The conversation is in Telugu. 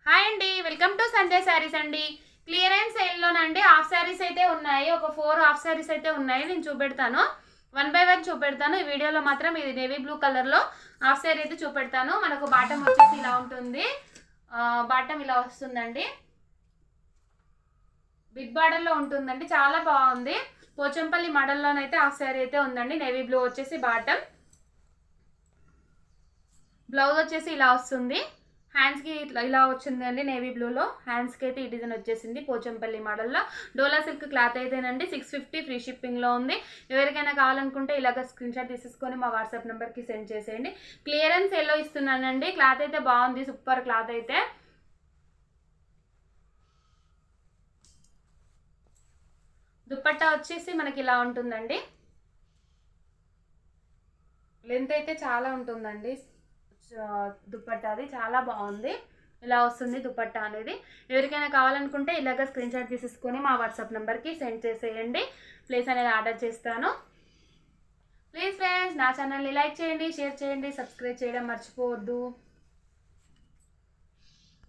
హాయ్ అండి, వెల్కమ్ టు సంజయ్ శారీస్ అండి. క్లియరెన్స్ సేల్లోనండి హాఫ్ శారీస్ అయితే ఉన్నాయి. ఒక 4 హాఫ్ శారీస్ అయితే ఉన్నాయి. నేను చూపెడతాను, 1 బై 1 చూపెడతాను. ఈ వీడియోలో మాత్రం ఇది నేవీ బ్లూ కలర్లో హాఫ్ శారీ అయితే చూపెడతాను. మనకు బాటమ్ వచ్చేసి ఇలా ఉంటుంది. బాటమ్ ఇలా వస్తుందండి, బిగ్ బార్డర్లో ఉంటుందండి. చాలా బాగుంది. పోచంపల్లి మోడల్లోనైతే హాఫ్ శారీ అయితే ఉందండి. నేవీ బ్లూ వచ్చేసి బాటమ్, బ్లౌజ్ వచ్చేసి ఇలా వస్తుంది. హ్యాండ్స్కి ఇలా వచ్చిందండి. నేవీ బ్లూలో హ్యాండ్స్కి అయితే ఈ డిజైన్ వచ్చేసింది. పోచంపల్లి మోడల్లో డోలా సిల్క్ క్లాత్ అయితేనండి 650 ఫ్రీ షిప్పింగ్లో ఉంది. ఎవరికైనా కావాలనుకుంటే ఇలాగ స్క్రీన్ షాట్ తీసేసుకొని మా వాట్సాప్ నెంబర్కి సెండ్ చేసేయండి. Clearance yellow ఇస్తున్నానండి. క్లాత్ అయితే బాగుంది, సూపర్ క్లాత్ అయితే. దుపట్టా వచ్చేసి మనకి ఇలా ఉంటుందండి. లెంత్ అయితే చాలా ఉంటుందండి. దుపట్టా అది చాలా బాగుంది. ఇలా వస్తుంది దుపట్టా అనేది. ఎవరికైనా కావాలనుకుంటే ఇలాగ స్క్రీన్ షాట్ తీసేసుకొని మా వాట్సాప్ నెంబర్కి సెండ్ చేసేయండి. ప్లేస్ అనేది ఆర్డర్ చేస్తాను. ప్లీజ్ ఫ్రెండ్స్, నా ఛానల్ని లైక్ చేయండి, షేర్ చేయండి, సబ్స్క్రైబ్ చేయడం మర్చిపోవద్దు.